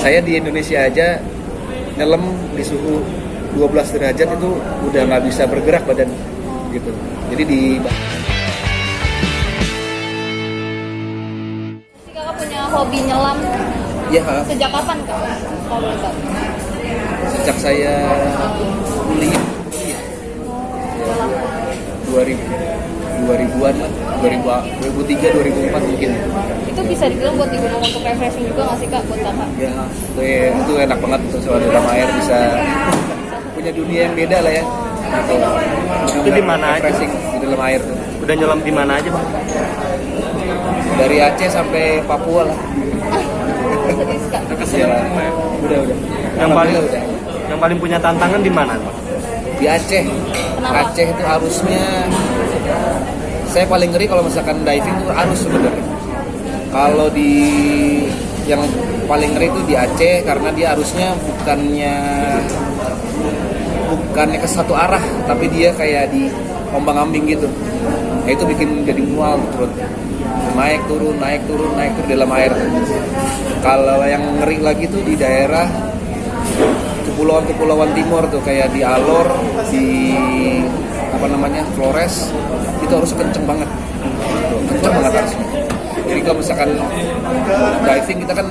Saya di Indonesia aja nyelam di suhu 12 derajat itu udah nggak bisa bergerak badan gitu. Jadi di Kakak punya hobi nyelam ya sejak kapan Kak? Kalau boleh tahu. sejak saya kuliah 2000-an lah, 2003 2004 mungkin. Itu bisa dibilang buat di gunung untuk refreshing juga nggak sih Kak buat Kakak? Ya itu enak banget tuh soal di dalam air bisa punya dunia yang beda lah ya. Itu di mana aja? Refreshing di dalam air tuh. Udah nyelam di mana aja, Bang? Dari Aceh sampai Papua lah. Serius Kak? Ya, udah. Yang paling punya tantangan di mana, Bang? Di Aceh. Kenapa? Aceh itu arusnya saya paling ngeri kalau misalkan diving itu arus sebenarnya. Kalau di yang paling ngeri itu di Aceh karena dia arusnya bukannya ke satu arah, tapi dia kayak di ombang-ambing gitu. Nah, itu bikin jadi mual perut. Naik turun dalam air. Kalau yang ngeri lagi tuh di daerah kepulauan timur tuh kayak di Alor, di Flores, itu harus kenceng banget. Kenceng banget harusnya. Jadi kalau misalkan diving kita kan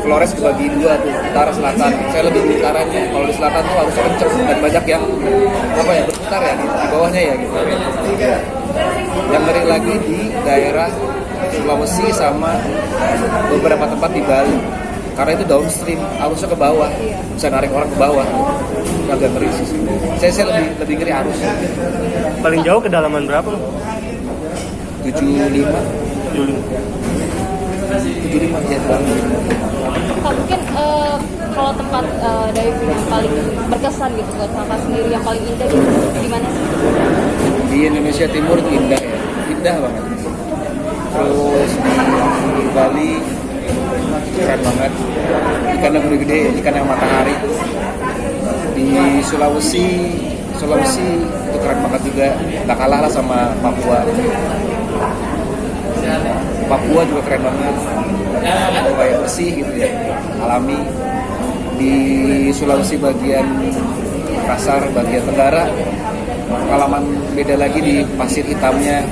Flores dibagi dua tuh, utara selatan. Saya lebih di utaranya. Kalau di selatan tuh harus kenceng dan banyak yang berputar ya di bawahnya ya gitu. Yang ngeri lagi di daerah Sulawesi sama beberapa tempat di Bali. Karena itu downstream, arusnya ke bawah, bisa narik orang ke bawah. Agak ngeri sih. Saya lebih ngeri arus. Paling jauh kedalaman berapa, Bang? 75 ya. Kak, mungkin kalau tempat diving yang paling berkesan gitu buat Kakak sendiri yang paling indah gitu, di mana sih? Di Indonesia Timur itu indah banget. Terus di Bali keren banget, ikannya gede-gede, ikan yang matahari. Di Sulawesi itu keren banget juga, tak kalah lah sama Papua. Papua juga keren banget, kayak bersih gitu ya, alami. Di Sulawesi bagian Makassar, bagian Tenggara, pengalaman beda lagi di pasir hitamnya,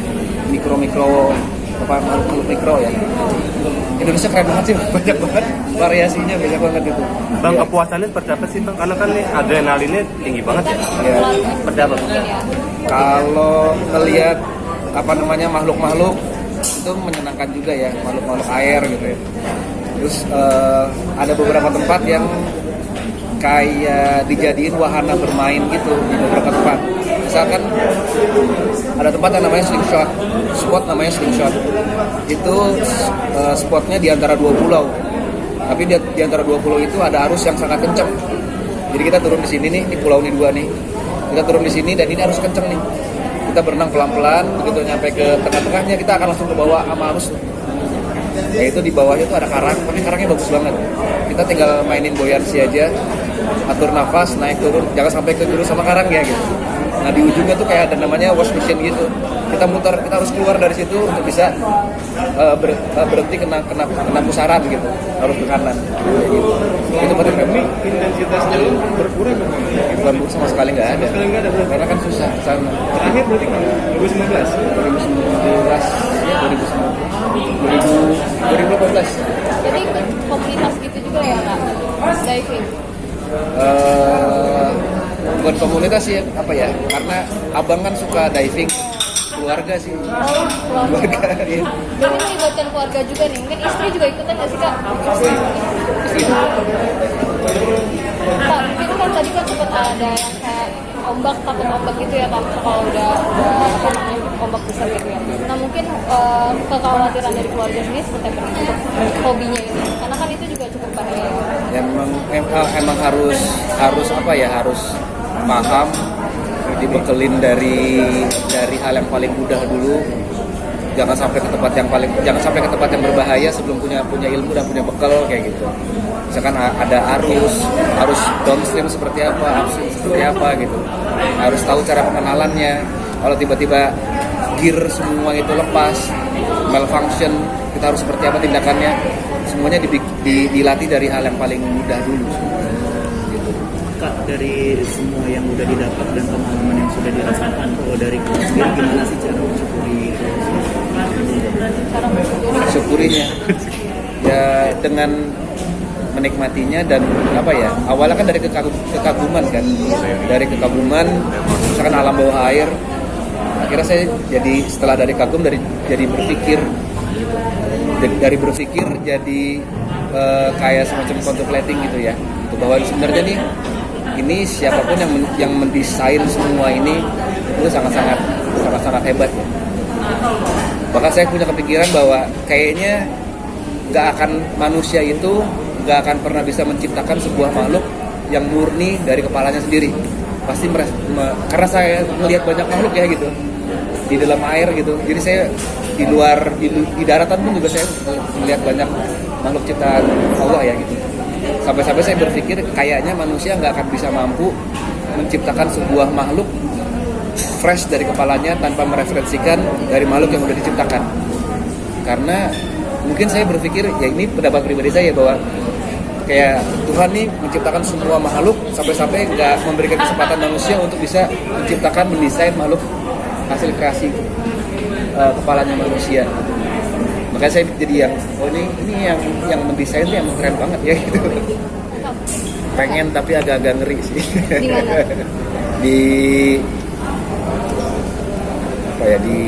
mikro ya. Indonesia keren banget sih, banyak banget variasinya, banyak banget gitu. Bang, Ya. kepuasannya seperti apa sih, Bang? Karena kan nih adrenalinnya tinggi banget ya. Ya. Seperti apa, Bang? Kalau ngelihat makhluk-makhluk itu menyenangkan juga ya, makhluk-makhluk air gitu ya. Terus ada beberapa tempat yang kayak dijadiin wahana bermain gitu di beberapa tempat. Misalkan ada tempat yang namanya slingshot, spot namanya slingshot. Itu spotnya di antara dua pulau. Tapi di antara dua pulau itu ada arus yang sangat kencang. Jadi kita turun di sini nih, di pulau ini dua nih. Kita turun di sini dan ini arus kencang nih. Kita berenang pelan-pelan, begitu nyampe ke tengah-tengahnya kita akan langsung ke bawah sama arus. Yaitu di bawahnya tuh ada karang, tapi karangnya bagus banget. Kita tinggal mainin buoyancy aja, atur nafas, naik turun, jangan sampai kejurus sama karang ya gitu. Nah di ujungnya tuh kayak ada namanya wash machine gitu. Kita muter, kita harus keluar dari situ untuk bisa berhenti kena pusaran gitu, harus ke kanan. Gitu. Itu penting banget. Intensitasnya lu berkurang dong? Bukan sama sekali nggak ada. Karena kan susah kesana. Terakhir berarti kan 2019? 2019 ya 2018. Jadi ikut komunitas gitu juga ya Kak, diving? Bukan komunitas sih karena abang kan suka diving, keluarga sih. Keluarga ya. Jadi melibatkan keluarga juga nih, mungkin istri juga ikutan nggak sih Kak? Istri. Kak, mungkin kan tadi kan sempat ada yang kayak takut ombak gitu ya Kak, kalau udah ombak besar gitu ya. Nah mungkin kekhawatiran dari keluarga sendiri seperti apa untuk hobinya ini, karena kan itu juga cukup bahaya. Ya, emang harus paham, dibekelin dari hal yang paling mudah dulu. Jangan sampai ke tempat yang berbahaya sebelum punya ilmu dan punya bekal kayak gitu. Misalkan ada arus downstream seperti apa, upstream seperti apa gitu. Harus tahu cara pengenalannya. Kalau tiba-tiba gear semua itu lepas, malfunction, kita harus seperti apa tindakannya. Semuanya dilatih dari hal yang paling mudah dulu. Kak, dari semua yang udah didapat dan pengalaman yang sudah dirasakan, kalau dari Kak sendiri gimana sih cara mensyukuri itu? Cara mensyukuri Syukurinya ya dengan menikmatinya dan apa ya, awalnya kan dari kekaguman kan, dari kekaguman misalkan alam bawah air. Akhirnya saya jadi setelah dari kagum jadi berpikir, dari berpikir jadi kayak semacam contemplating gitu ya, bahwa sebenarnya nih ini siapapun yang mendesain semua ini itu sangat hebat ya. Bahkan saya punya kepikiran bahwa kayaknya manusia itu nggak akan pernah bisa menciptakan sebuah makhluk yang murni dari kepalanya sendiri. Pasti karena saya melihat banyak makhluk ya gitu di dalam air gitu. Jadi saya di daratan pun juga saya melihat banyak makhluk ciptaan Allah ya gitu. Sampai-sampai saya berpikir kayaknya manusia nggak akan bisa mampu menciptakan sebuah makhluk fresh dari kepalanya tanpa mereferensikan dari makhluk yang sudah diciptakan. Karena mungkin saya berpikir, ya ini pendapat pribadi saya bahwa kayak Tuhan nih menciptakan semua makhluk sampai-sampai nggak memberikan kesempatan manusia untuk bisa menciptakan, mendesain makhluk hasil kreasi kepalanya manusia. Makanya saya jadi ini yang mendesain tuh yang keren banget ya gitu. Pengen tapi agak-agak ngeri sih. Di mana? Di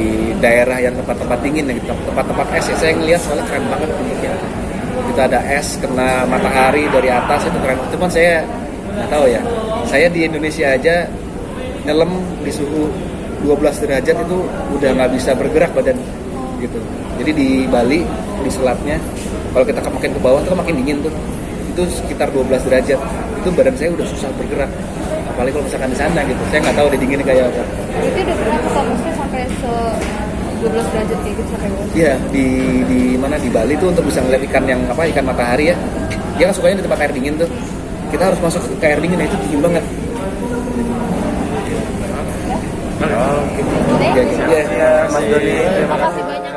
daerah yang tempat-tempat dingin ya, tempat-tempat es ya. Saya ngelihat soalnya keren banget bentuknya. Kita ada es kena matahari dari atas, itu keren. Cuman saya nggak tahu ya. Saya di Indonesia aja nyelam di suhu 12 derajat itu udah nggak bisa bergerak badan gitu. Jadi di Bali, di selatnya, kalau kita makin ke bawah itu makin dingin tuh. Itu sekitar 12 derajat. Itu badan saya udah susah bergerak. Apalagi kalau misalkan di sana gitu. Saya nggak tahu di dinginnya kayak apa. Itu udah pernah maksudnya sampai 12 derajat kayak gitu sampai berapa? Iya, di mana di Bali tuh untuk bisa ngeliat ikan ikan matahari ya. Dia kan sukanya di tempat air dingin tuh. Kita harus masuk ke air dingin, itu dingin banget. Oke. Ya, Mas Doni, Terima kasih banyak.